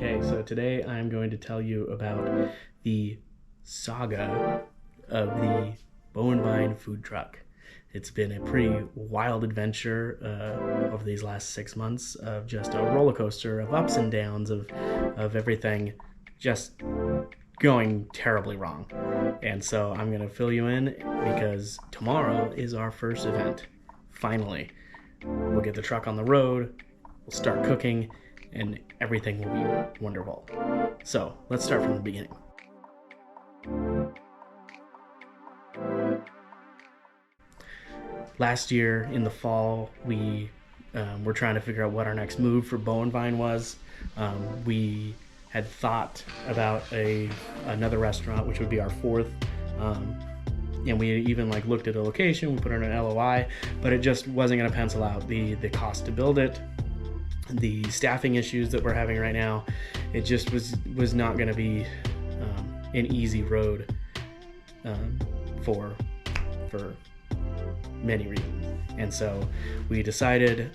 Okay, so today I'm going to tell you about the saga of the Vine food truck. It's been a pretty wild adventure over these last 6 months of just a roller coaster of ups and downs of everything just going terribly wrong. And so I'm going to fill you in because tomorrow is our first event. Finally, we'll get the truck on the road, we'll start cooking, and everything will be wonderful. So let's start from the beginning. Last year in the fall, we were trying to figure out what our next move for Vine was. We had thought about another restaurant, which would be our fourth. And we even looked at a location, we put in an LOI, but it just wasn't going to pencil out. The cost to build it, the staffing issues that we're having right now, it just was not going to be an easy road for many reasons. And so we decided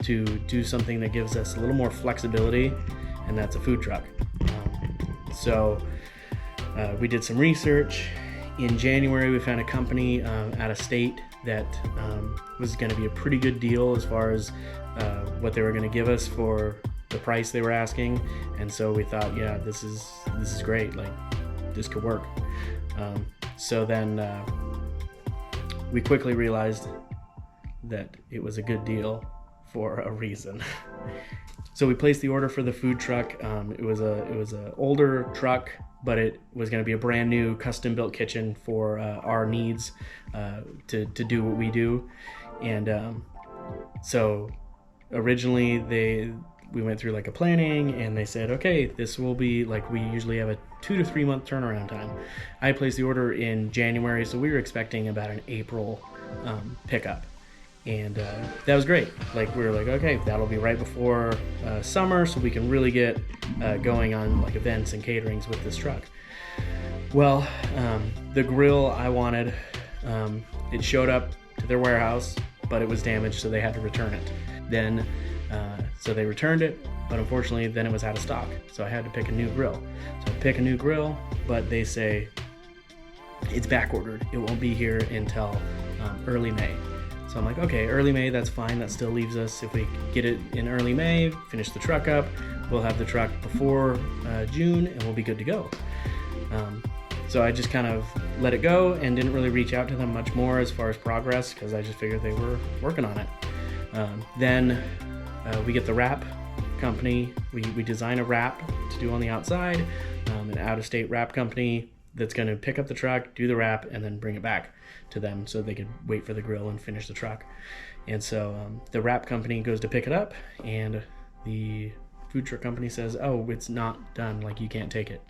to do something that gives us a little more flexibility, and that's a food truck. So we did some research. In January, we found a company out of state that was going to be a pretty good deal as far as what they were going to give us for the price they were asking. And so we thought, yeah, this is great. This could work. So then we quickly realized that it was a good deal for a reason. So we placed the order for the food truck. It was a older truck, but it was going to be a brand new custom built kitchen for our needs to do what we do. And so originally we went through a planning, and they said, okay, this will be we usually have a 2 to 3 month turnaround time. I placed the order in January, so we were expecting about an April pickup. And that was great. We were okay, that'll be right before summer, so we can really get going on events and caterings with this truck. Well, the grill I wanted, it showed up to their warehouse, but it was damaged, so they had to return it. Then, so they returned it, but unfortunately then it was out of stock, so I had to pick a new grill. So I pick a new grill, but they say it's back ordered. It won't be here until early May. So I'm okay, early May, that's fine. That still leaves us, if we get it in early May, finish the truck up, we'll have the truck before June, and we'll be good to go. So I just kind of let it go and didn't really reach out to them much more as far as progress, because I just figured they were working on it. Then we get the wrap company. We design a wrap to do on the outside, an out-of-state wrap company that's going to pick up the truck, do the wrap, and then bring it back to them so they could wait for the grill and finish the truck. And so the wrap company goes to pick it up, and the food truck company says, oh, it's not done, you can't take it.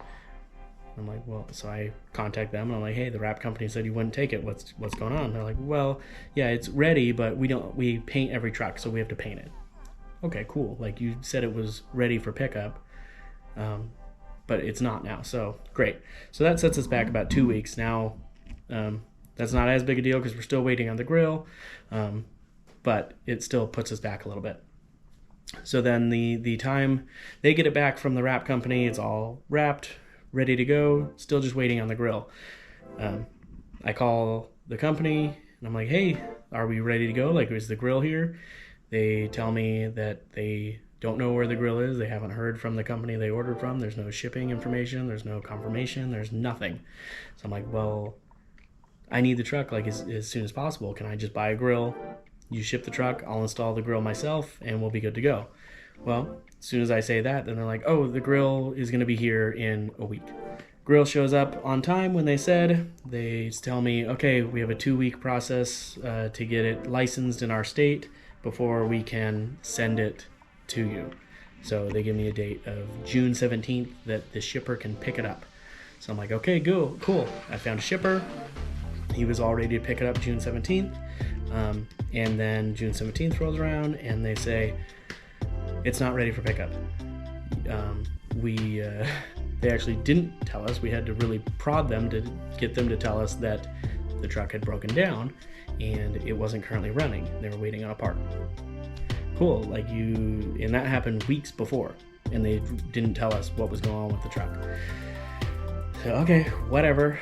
I'm well, so I contact them, and I'm hey, the wrap company said you wouldn't take it. What's going on? They're well, yeah, it's ready, but we paint every truck, so we have to paint it. Okay, cool. You said it was ready for pickup, but it's not now. So great. So that sets us back about 2 weeks. Now, that's not as big a deal because we're still waiting on the grill, but it still puts us back a little bit. So then the time they get it back from the wrap company, it's all wrapped, ready to go, still just waiting on the grill. I call the company, and I'm hey, are we ready to go? Is the grill here? They tell me that they don't know where the grill is. They haven't heard from the company they ordered from. There's no shipping information. There's no confirmation. There's nothing. So I'm well, I need the truck as soon as possible. Can I just buy a grill? You ship the truck, I'll install the grill myself, and we'll be good to go. Well, as soon as I say that, then they're oh, the grill is going to be here in a week. Grill shows up on time when they said. They tell me, okay, we have a 2-week process to get it licensed in our state before we can send it to you. So they give me a date of June 17th that the shipper can pick it up. So I'm okay, cool. I found a shipper. He was all ready to pick it up June 17th. And then June 17th rolls around, and they say, it's not ready for pickup. They actually didn't tell us. We had to really prod them to get them to tell us that the truck had broken down and it wasn't currently running. They were waiting on a part. Cool, and that happened weeks before. and they didn't tell us what was going on with the truck. So, okay, whatever.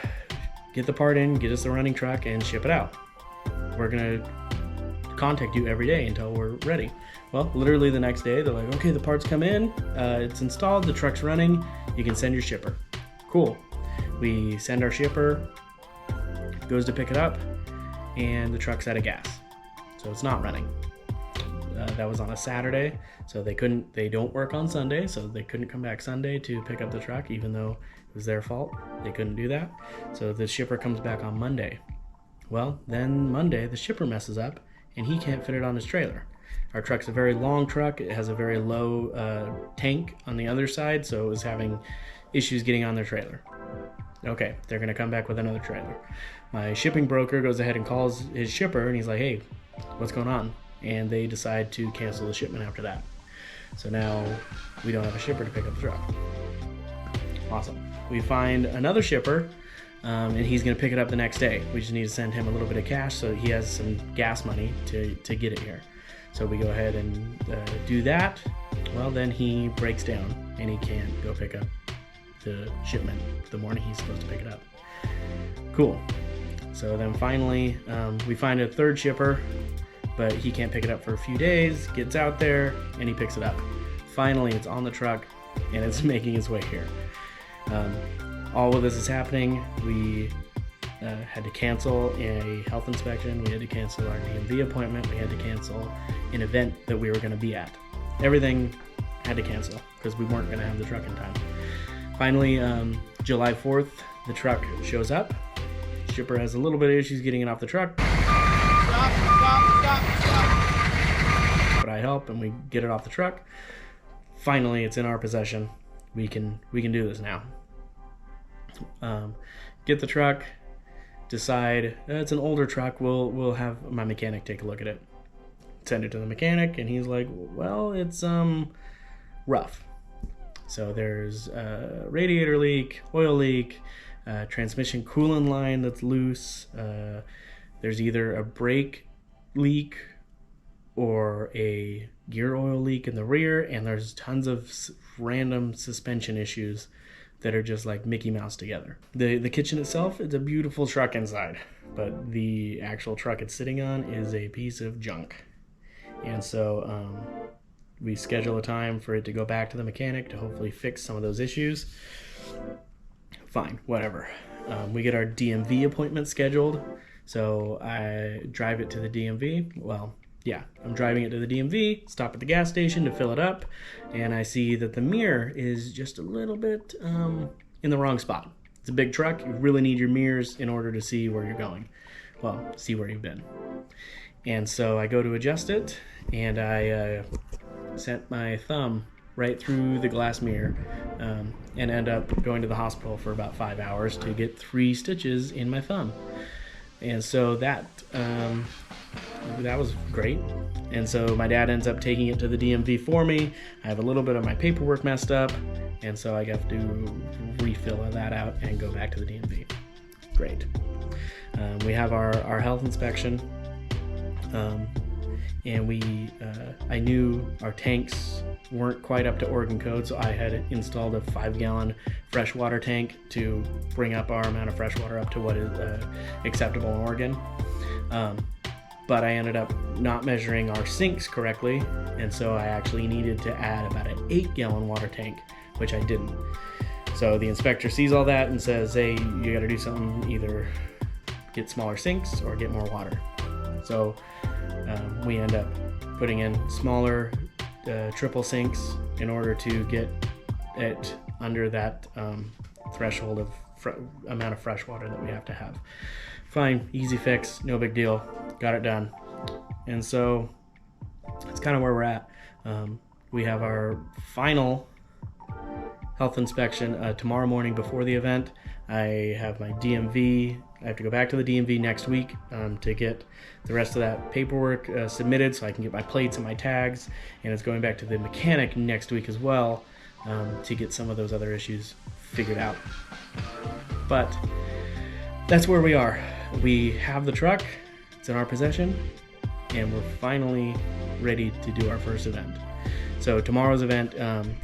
Get the part in, get us the running truck, and ship it out. We're gonna contact you every day until we're ready. Well, literally the next day, they're like, okay, the parts come in, it's installed, the truck's running, you can send your shipper. Cool. We send our shipper, goes to pick it up, and the truck's out of gas. So it's not running. That was on a Saturday, so they don't work on Sunday, so they couldn't come back Sunday to pick up the truck, even though it was their fault. They couldn't do that. So the shipper comes back on Monday. Well, then Monday, the shipper messes up, and he can't fit it on his trailer. Our truck's a very long truck. It has a very low tank on the other side, so it was having issues getting on their trailer. Okay, they're gonna come back with another trailer. My shipping broker goes ahead and calls his shipper, and he's like, hey, what's going on? And they decide to cancel the shipment after that. So now we don't have a shipper to pick up the truck. Awesome. We find another shipper, and he's gonna pick it up the next day. We just need to send him a little bit of cash so he has some gas money to get it here. So we go ahead and do that. Well, then he breaks down and he can't go pick up the shipment the morning he's supposed to pick it up. Cool. So then finally, we find a third shipper, but he can't pick it up for a few days, gets out there, and he picks it up. Finally, it's on the truck, and it's making its way here. All of this is happening. We had to cancel a health inspection. We had to cancel our DMV appointment. We had to cancel an event that we were going to be at. Everything had to cancel because we weren't going to have the truck in time. Finally, July 4th, the truck shows up. Shipper has a little bit of issues getting it off the truck. Stop. But I help and we get it off the truck. Finally, it's in our possession. We can do this now. Get the truck. Decide it's an older truck. We'll have my mechanic take a look at it. Send it to the mechanic, and he's like, well, it's rough. So there's a radiator leak, oil leak, transmission coolant line that's loose. There's either a brake leak or a gear oil leak in the rear, and there's tons of random suspension issues that are just like Mickey Mouse together. The kitchen itself is a beautiful truck inside, but the actual truck it's sitting on is a piece of junk. And so we schedule a time for it to go back to the mechanic to hopefully fix some of those issues. Fine, whatever. We get our DMV appointment scheduled. So I drive it to the DMV. Well, yeah, I'm driving it to the DMV, stop at the gas station to fill it up, and I see that the mirror is just a little bit in the wrong spot. It's a big truck. You really need your mirrors in order to see where you're going. Well, see where you've been. And so I go to adjust it, and I sent my thumb right through the glass mirror and end up going to the hospital for about 5 hours to get 3 stitches in my thumb. And so that was great. And so my dad ends up taking it to the DMV for me. I have a little bit of my paperwork messed up, and so I have to refill that out and go back to the DMV. Great. We have our health inspection, and I knew our tanks weren't quite up to Oregon code, so I had installed a 5-gallon freshwater tank to bring up our amount of freshwater up to what is acceptable in Oregon. But I ended up not measuring our sinks correctly, and so I actually needed to add about an 8-gallon water tank, which I didn't. So the inspector sees all that and says, hey, you gotta do something, either get smaller sinks or get more water. So we end up putting in smaller triple sinks in order to get it under that threshold of amount of fresh water that we have to have. Fine, easy fix, no big deal, got it done. And so that's kind of where we're at. We have our final health inspection tomorrow morning before the event. I have my DMV. I have to go back to the DMV next week to get the rest of that paperwork submitted so I can get my plates and my tags. And it's going back to the mechanic next week as well to get some of those other issues figured out. But that's where we are. We have the truck, it's in our possession, and we're finally ready to do our first event. So tomorrow's event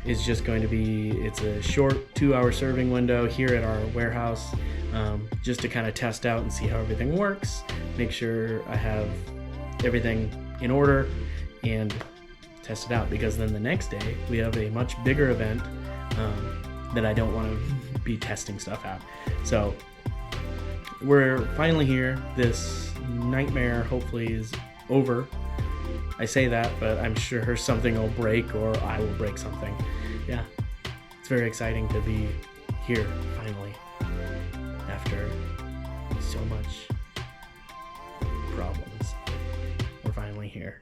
is just going to be, it's a short 2-hour serving window here at our warehouse, just to kind of test out and see how everything works, make sure I have everything in order, and test it out, because then the next day we have a much bigger event that I don't want to be testing stuff out. So we're finally here. This nightmare hopefully is over. I say that, but I'm sure something will break, or I will break something. Yeah, it's very exciting to be here finally after so much problems. We're finally here.